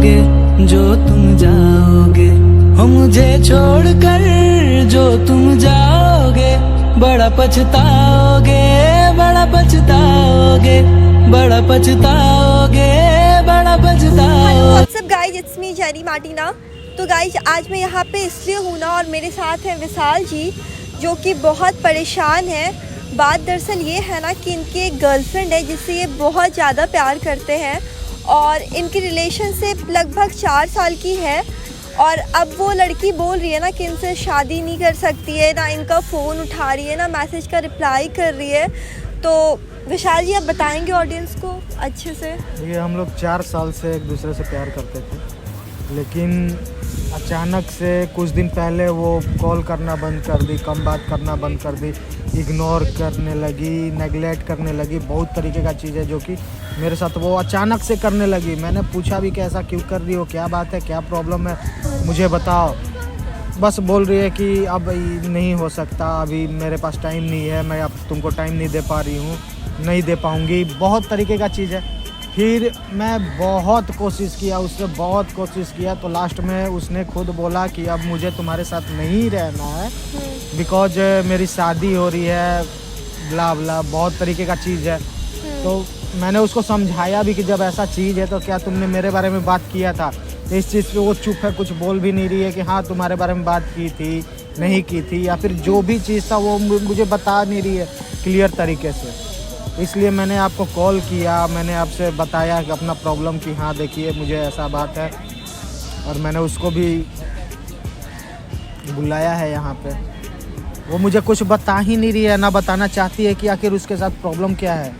जाओगे, जो तुम जाओगे, हो मुझे छोड़कर जो तुम जाओगे, बड़ा पछताओगे, बड़ा पछताओगे, बड़ा पछताओगे, बड़ा पछताओगे। What's up guys, it's me Jerry Martina. तो गाइज आज मैं यहाँ पे इसलिए हूँ ना, और मेरे साथ हैं विशाल जी जो कि बहुत परेशान है। बात दरअसल ये है ना कि इनकी एक गर्लफ्रेंड है जिससे ये बहुत ज़्यादा प्यार करते हैं और इनकी रिलेशनशिप लगभग 4 साल की है। और अब वो लड़की बोल रही है ना कि इनसे शादी नहीं कर सकती है, ना इनका फ़ोन उठा रही है, ना मैसेज का रिप्लाई कर रही है। तो विशाल जी आप बताएंगे ऑडियंस को अच्छे से। देखिए, हम लोग 4 साल से एक दूसरे से प्यार करते थे, लेकिन अचानक से कुछ दिन पहले वो कॉल करना बंद कर दी, कम बात करना बंद कर दी, इग्नोर करने लगी, नेगलेक्ट करने लगी। बहुत तरीके का चीज़ है जो कि मेरे साथ वो अचानक से करने लगी। मैंने पूछा भी कि ऐसा क्यों कर रही हो, क्या बात है, क्या प्रॉब्लम है, मुझे बताओ। बस बोल रही है कि अब नहीं हो सकता, अभी मेरे पास टाइम नहीं है, मैं अब तुमको टाइम नहीं दे पा रही हूँ, नहीं दे पाऊँगी। बहुत तरीके का चीज़ है। फिर मैं बहुत कोशिश किया, उससे बहुत कोशिश किया, तो लास्ट में उसने खुद बोला कि अब मुझे तुम्हारे साथ नहीं रहना है बिकॉज मेरी शादी हो रही है, ब्ला ब्ला, बहुत तरीके का चीज़ है। तो मैंने उसको समझाया भी कि जब ऐसा चीज़ है तो क्या तुमने मेरे बारे में बात किया था। तो इस चीज़ पे वो चुप है, कुछ बोल भी नहीं रही है कि हाँ तुम्हारे बारे में बात की थी, नहीं की थी, या फिर जो भी चीज़ था वो मुझे बता नहीं रही है क्लियर तरीके से। इसलिए मैंने आपको कॉल किया, मैंने आपसे बताया कि अपना प्रॉब्लम कि हाँ देखिए मुझे ऐसा बात है, और मैंने उसको भी बुलाया है यहाँ पे। वो मुझे कुछ बता ही नहीं रही है, ना बताना चाहती है कि आखिर उसके साथ प्रॉब्लम क्या है।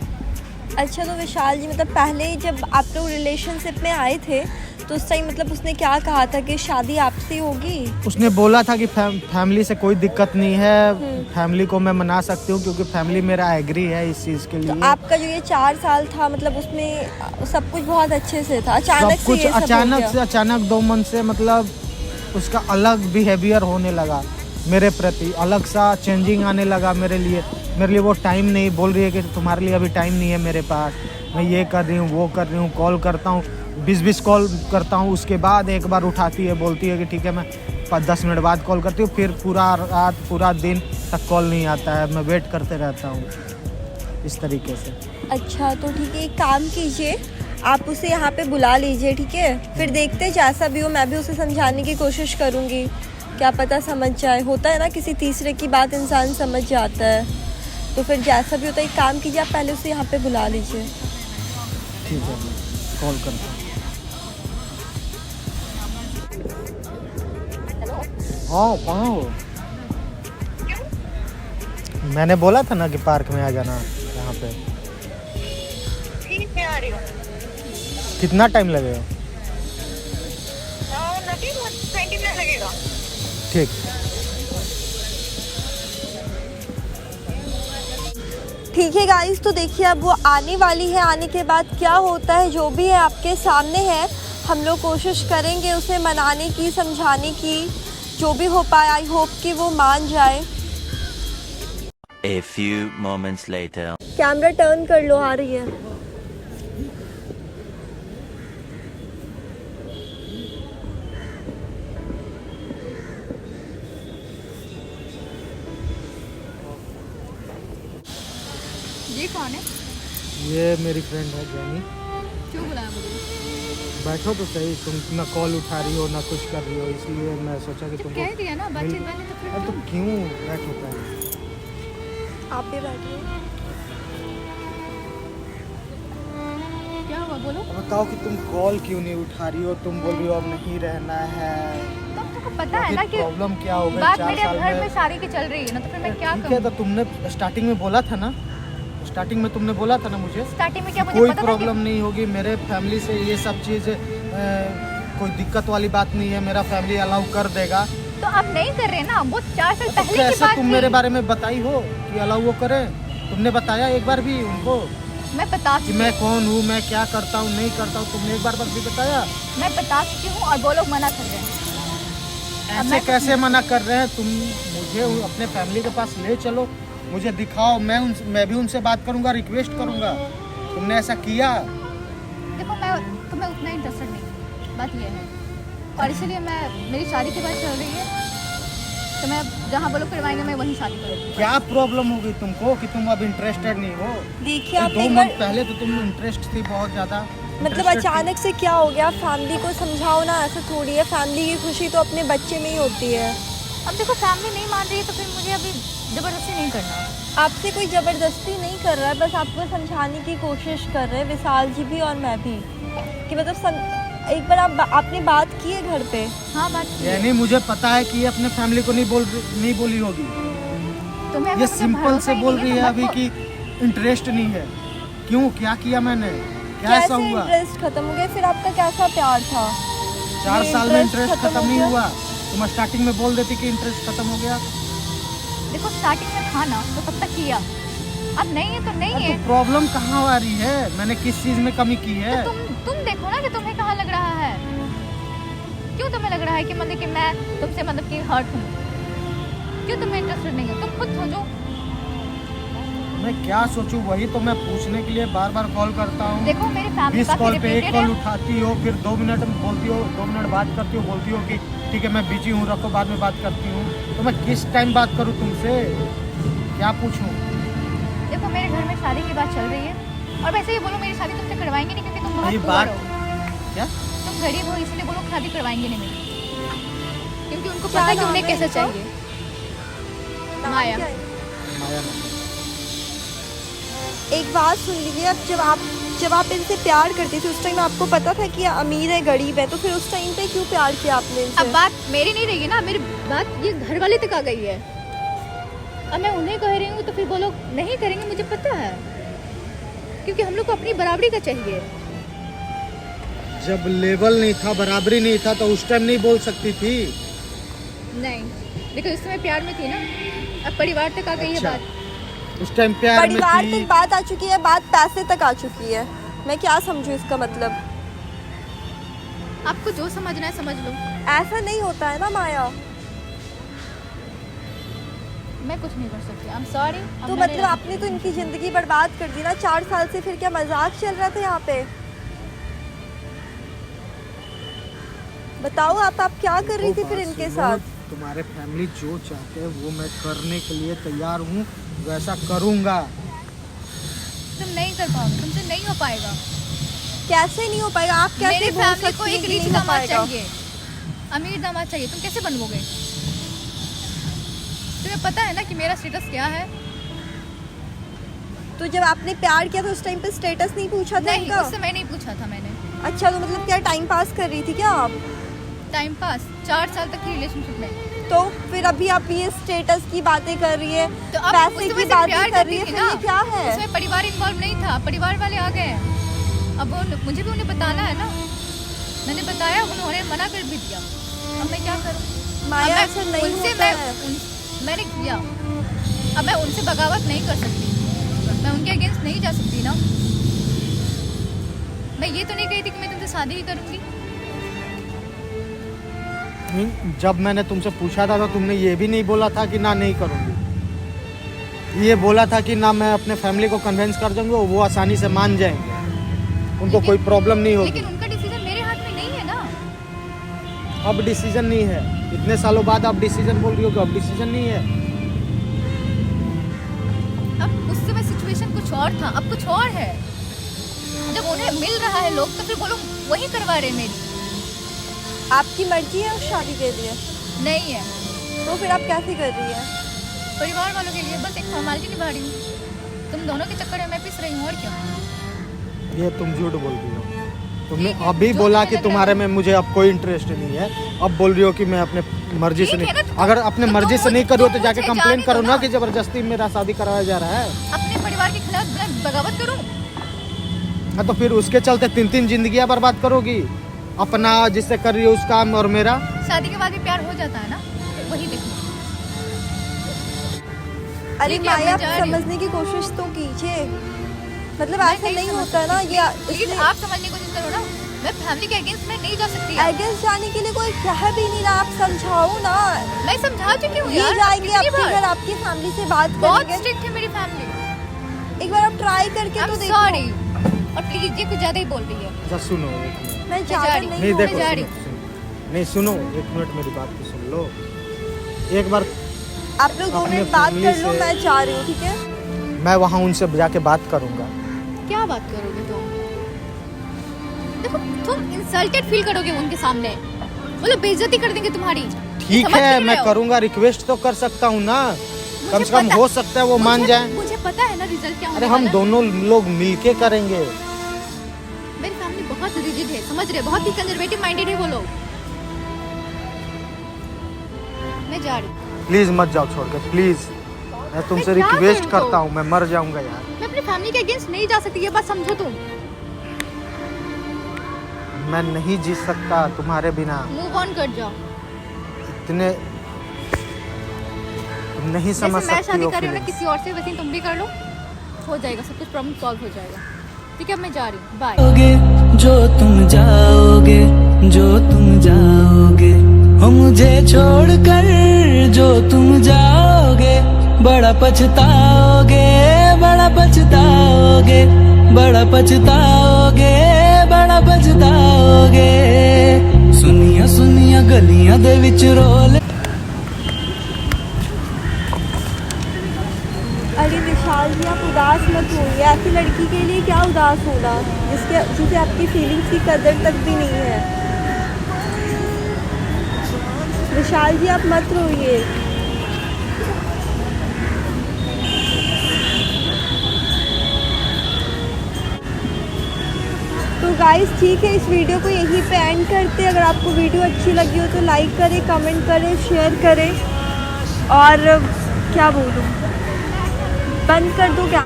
अच्छा, तो विशाल जी मतलब पहले जब आप लोग रिलेशनशिप में आए थे तो उस टाइम मतलब उसने क्या कहा था कि शादी आपसे होगी? उसने बोला था कि फैमिली से कोई दिक्कत नहीं है, फैमिली को मैं मना सकती हूँ क्योंकि फैमिली मेरा एग्री है इस चीज़ के लिए। तो आपका जो ये 4 साल था मतलब उसमें सब कुछ बहुत अच्छे से था, अचानक सब कुछ से ये सब अचानक से, अचानक 2 मंथ से मतलब उसका अलग बिहेवियर होने लगा मेरे प्रति, अलग सा चेंजिंग आने लगा मेरे लिए। वो टाइम नहीं, बोल रही है कि तुम्हारे लिए अभी टाइम नहीं है मेरे पास, मैं ये कर रही हूँ, वो कर रही हूँ, कॉल करता हूँ, 20 कॉल करता हूँ, उसके बाद एक बार उठाती है, बोलती है कि ठीक है मैं 10 मिनट बाद कॉल करती हूँ, फिर पूरा रात पूरा दिन तक कॉल नहीं आता है, मैं वेट करते रहता हूँ इस तरीके से। अच्छा, तो ठीक है, एक काम कीजिए, आप उसे यहाँ पे बुला लीजिए, ठीक है? फिर देखते हैं जैसा भी हो, मैं भी उसे समझाने की कोशिश करूँगी, क्या पता समझ जाए। होता है ना किसी तीसरे की बात इंसान समझ जाता है। तो फिर जैसा भी होता है एक काम कीजिए, आप पहले उसे यहाँ पे बुला लीजिए। ठीक है, कॉल करता हूँ। हाँ, कहाँ हो? मैंने बोला था ना कि पार्क में आ जाना यहाँ पे। ठीक है, आ रही हूँ। कितना टाइम लगेगा? 20 मिनट लगेगा। ठीक। ठीक है गाइस, तो देखिए अब वो आने वाली है, आने के बाद क्या होता है जो भी है आपके सामने है। हम लोग कोशिश करेंगे उसे मनाने की, समझाने की, जो भी हो पाए। आई होप कि वो मान जाए। A few moments later. Camera turn कर लो, आ रही है। ये कौन है? ये मेरी फ्रेंड है जैनी। क्यों बुलाया मुझे? बैठो तो सही, तुम ना कॉल उठा रही हो ना कुछ कर रही हो, इसलिए मैं सोचा कि तुमको कह दिया ना बातचीत वाले, तो फिर तो क्यों बैठो पहले। आप भी बैठिए। क्या हुआ बोलो? बताओ कि तुम कॉल क्यों नहीं उठा रही हो, तुम बोल रही हो अब नहीं रहना है, तब तुमको पता है ना कि प्रॉब्लम क्या हो गई बात 4 मेरे साल घर में में। शादी की चल रही है ना, तो फिर मैं क्या ठीक है, करूँ? तो तुमने स्टार्टिंग में बोला था ना, स्टार्टिंग में तुमने बोला था ना मुझे स्टार्टिंग में क्या मुझे कोई पता था प्रॉब्लम नहीं होगी, मेरे फैमिली से ये सब चीज़ कोई दिक्कत वाली बात नहीं है, मेरा फैमिली अलाउ कर देगा। कि तो अब नहीं कर रहे ना, वो 4 साल तो पहले की कैसे बात तुम थी। मेरे बारे में बताई हो कि अलाउ वो करे? तुमने बताया एक बार भी उनको मैं बता कि चुकी मैं हूँ, कौन हूँ, मैं क्या करता हूँ, नहीं करता हूँ? तुमने एक बार भी बताया? मैं बता चुकी हूँ और वो लोग मना कर रहे हैं। ऐसे कैसे मना कर रहे हैं? तुम मुझे अपने फैमिली के पास ले चलो, मुझे दिखाओ, मैं भी उनसे बात करूंगा, रिक्वेस्ट करूंगा। तुमने ऐसा किया? देखो, मैं तुम्हें उतना इंटरेस्टेड नहीं हूँ। बात ये है, और इसीलिए मैं, मेरी शादी की बात चल रही है, तो मैं जहाँ वो लोग करवाएंगे मैं वहीं शादी करूँगी। क्या प्रॉब्लम हो गई तुमको कि तुम अब इंटरेस्टेड नहीं हो? देखिए आप 2 एक मंथ बार पहले तो तुम इंटरेस्ट थी बहुत ज़्यादा। मतलब Interested थी। अचानक से क्या हो गया? फैमिली को समझाओ ना, ऐसा थोड़ी है। फैमिली की खुशी तो अपने बच्चे में ही होती है। अब देखो फैमिली नहीं मान रही है तो फिर मुझे अभी ज़बरदस्ती नहीं करना। आपसे कोई ज़बरदस्ती नहीं कर रहा है, बस आपको समझाने की कोशिश कर रहे हैं विशाल जी भी और मैं भी, कि मतलब एक बार आपने बात की है घर पे? हाँ बात की है। यानी मुझे पता है कि ये अपने फैमिली को नहीं बोली होगी। तुम्हें अगर ये मुझे सिंपल भरोसा से ही बोल नहीं रही है तो अभी मत कि इंटरेस्ट नहीं है। क्यों, क्या किया मैंने, क्या ऐसा कैसे हुआ? इंटरेस्ट खत्म हो गया? फिर आपका कैसा प्यार था? 4 ये साल में interest इंटरेस्ट खत्म खत्म हो नहीं गया? हुआ। तुम स्टार्टिंग में बोल देती कि इंटरेस्ट खत्म हो गया। देखो स्टार्टिंग में था ना तो तब तक किया, अब नहीं है तो नहीं है। तो प्रॉब्लम कहाँ आ रही है? मैंने किस चीज में कमी की है? तो तुम देखो ना कि तुम्हें कहाँ लग रहा है। क्यों तुम्हें लग रहा है कि मतलब कि मैं तुमसे मतलब कि हर्ट हूँ? क्यों तुम्हें इंटरेस्टेड नहीं है? तुम खुद सोचो। मैं क्या सोचूं, वही तो मैं पूछने के लिए बार बार कॉल करता हूँ। देखो मेरी फैमिली 20 काफी कॉल पे 1 रिपीटेड कॉल है। उठाती हो, फिर 2 मिनट में बोलती हो, 2 मिनट बात करती हो, बोलती हो कि ठीक है मैं बिजी हूँ, रखो बाद में बात करती हूँ। तो मैं किस टाइम बात करूँ तुमसे, क्या पूछूं? देखो मेरे घर में शादी की बात चल रही है, और वैसे ही बोलो मेरी शादी तुमसे करवाएंगे नहीं क्योंकि तुम ये बहुत बात पुअर हो, क्या? तुम गरीब हो, इसलिए बोलो शादी करवाएंगे नहीं मेरी, क्योंकि उनको क्या पता है कि नाम उन्हें है कैसा इनका? चाहिए। नाम माया। क्या है? माया नहीं। एक बात सुन लीजिए, अब जब आप इनसे प्यार करती थी उस टाइम आपको पता था कि ये अमीर है गरीब है, तो फिर उस टाइम पे क्यों प्यार किया आपने इनसे? अब बात मेरी नहीं रही है ना, मेरी बात ये घर वाले तक आ गई है। अब मैं उन्हें कह रही हूँ तो फिर वो लोग नहीं करेंगे, मुझे पता है, क्योंकि हम लोग को अपनी बराबरी का चाहिए। जब लेवल नहीं था, बराबरी नहीं था, तो उस टाइम नहीं बोल सकती थी? नहीं देखो इस समय प्यार में थी ना, अब परिवार तक आ गई है अच्छा। बात। उस टाइम प्यार में परिवार थी। तक बात आ चुकी है, बात पैसे तक आ चुकी है। मैं क्या समझूं इसका मतलब? आपको जो समझना है समझ लो। ऐसा नहीं होता है ना माया। मैं कुछ नहीं कर सकती, आई एम सॉरी। तो मतलब आपने तो इनकी जिंदगी बर्बाद कर दी ना 4 साल से। फिर क्या मजाक चल रहा था यहाँ पे? बताओ आप क्या कर रही थी फिर इनके साथ? तुम्हारे फैमिली जो चाहते हैं वो मैं करने के लिए तैयार हूँ, वैसा करूँगा। तुम नहीं कर पाओगे, तुमसे नहीं हो पाएगा। कैसे नहीं हो पाएगा? आप कैसे मेरी बोल फैमिली को सकती हैं एक कि रिच नहीं हो दामाद पाएगा? चाहिए, अमीर दामाद चाहिए, तुम कैसे बनोगे? तुम्हें पता है ना कि मेरा स्टेटस क्या है? तो जब आपने प्यार किया तो उस टाइम पे स्टेटस नहीं पूछा था नहीं, इनका? उस समय नहीं पूछा था मैंने। अच्छा, तो मतलब क्या टाइम पास कर रही थी क्या आप? टाइम पास 4 साल तक की रिलेशनशिप में, तो फिर अभी आप ये स्टेटस की बातें कर रही है, तो अब पैसे उस की समय से बातें प्यार कर रही है, करती थी फिर ये ना। क्या है? उसमें परिवार इन्वॉल्व नहीं था, परिवार वाले आ गए। अब वो मुझे भी उन्हें बताना है ना, मैंने बताया, उन्होंने मना कर भी दिया। अब मैं क्या करूं? माया अब मैं ऐसा नहीं उनसे होता है। मैंने किया, अब मैं उनसे बगावत नहीं कर सकती, मैं उनके अगेंस्ट नहीं जा सकती ना। मैं ये तो नहीं कही थी कि मैं तुमसे शादी ही करूंगी। जब मैंने तुमसे पूछा था तो तुमने ये भी नहीं बोला था कि ना नहीं करूँगी। ये बोला था कि ना मैं अपने फैमिली को कन्विंस कर दूंगा, वो आसानी से मान जाएंगे, उनको कोई प्रॉब्लम नहीं होगी। लेकिन उनका डिसीजन मेरे हाथ में नहीं है ना। अब डिसीजन नहीं है, इतने सालों बाद आप डिसीजन बोल रही हो कि अब डिसीजन नहीं है। अब उस समय सिचुएशन कुछ और था, अब कुछ और है। जब उन्हें मिल रहा है लोग तो फिर वो लोग वही करवा रहे हैं मेरी। आपकी मर्जी है उस शादी के लिए? नहीं है, तो फिर आप कैसे कर रही है? परिवार वालों के लिए बस एक फॉर्मेलिटी निभा रही हूँ। तुम दोनों के चक्कर में मैं पिस रही हूँ, और क्या। ये तुम झूठ बोल रही हो। तुमने ठीक है, अभी जो बोला तुम्हें कि लग तुम्हारे रहा में मुझे अब कोई इंटरेस्ट नहीं है, अब बोल रही हो कि मैं अपने मर्जी से ठीक है नहीं। ना, तो अगर अपने तो मर्जी तुम से नहीं मुझे- करो तो तुम जाके मुझे कंप्लेन जाने करो दो ना ना। कि जबरदस्ती मेरा शादी कराया जा रहा है। अपने परिवार के खिलाफ मैं बगावत करूँ? हाँ, तो फिर उसके चलते 3 जिंदगियां बर्बाद करोगी, अपना जिससे कर रही हो उस काम और मेरा। शादी के बाद भी प्यार हो जाता है ना, वही देखो। अरे ठीक है, माया, आप मैं जा रही हूँ। समझने की कोशिश तो कीजिए। मतलब मैं ऐसा नहीं समझ होता है ना सकती। ये। प्लीज इसलिए आप समझने की कोशिश करो ना, मैं फैमिली के अगेंस्ट में नहीं जा सकती। अगेंस्ट जाने के लिए कोई कह भी नहीं रहा, आप समझाओ ना। मैं समझा चुकी हूँ ये यार, जाएंगे कितनी आपके बार? घर, आपकी फैमिली से बात बहुत करेंगे। स्ट्रिक्ट है मेरी फैमिली। एक बार आप ट्राई करके आई तो एम देखो। सॉरी, और प्लीज ये कुछ ज्यादा ही बोल रही है। अच्छा सुनो, मैं जा ज़्यादा रही हूँ। नहीं नहीं देखो जा रही सुनो, नहीं सुनो, एक मिनट मेरी बात तो सुन लो एक बार। आप लोग 2 अपने मिनट बात family कर लो, से- मैं जा रही हूँ, ठीक है? मैं वहाँ उनसे जाके बात करूँगा। क्या बात करोगे तुम? देखो तुम इंसल्टेड फील करोगे उनके सामने, बोलो बेइज्जती कर देंगे तुम्हारी। ठीक समझ है, नहीं मैं रहे हो? करूँगा, रिक्वेस्ट तो कर सकता हूँ ना, कम से कम पता- हो सकता है वो मान मुझे- जाए। मुझे पता है ना रिजल्ट क्या होने अरे हम वाला है। दोनों लोग मिलके करेंगे। मेरी फैमिली बहुत रिजिड है, समझ रहे, बहुत ही कंजर्वेटिव माइंडेड है वो लोग। मैं जा रही हूँ। प्लीज मत जाओ छोड़ के, प्लीज मैं तुमसे मैं क्या रिक्वेस्ट करूं करता तो? हूँ, मैं मर जाऊंगा यार। मैं अपनी फैमिली के अगेंस्ट नहीं जा सकती, ये बात समझो तुम। मैं नहीं जी सकता तुम्हारे बिना। मूव ऑन कर जाओ। इतने तुम नहीं समझ जैसे मैं सकती शादी हो कर रही हूँ ना feelings। किसी और से, वैसे ही तुम भी कर लो, हो जाएगा सब कुछ, प्रॉब्लम सॉल्व हो जाएगा। ठीक है, मैं जा रही हूँ, बाय। जाओगे जो तुम जाओगे, जो तुम जाओगे, हो मुझे छोड़कर जो तुम जाओगे, बड़ा पछताओगे, बड़ा पछताओगे, बड़ा पछताओगे, बड़ा पछताओगे। सुनिया सुनिया गलियां दे विच रोल। अरे विशाल जी, आप उदास मत होइए। ऐसी लड़की के लिए क्या उदास होना, जिसे आपकी फीलिंग्स की कदर तक भी नहीं है। विशाल जी, आप मत रोइए। तो गाइस ठीक है, इस वीडियो को यहीं पे एंड करते हैं। अगर आपको वीडियो अच्छी लगी हो तो लाइक करें, कमेंट करें, शेयर करें, और क्या बोलूँ, बंद कर दो क्या?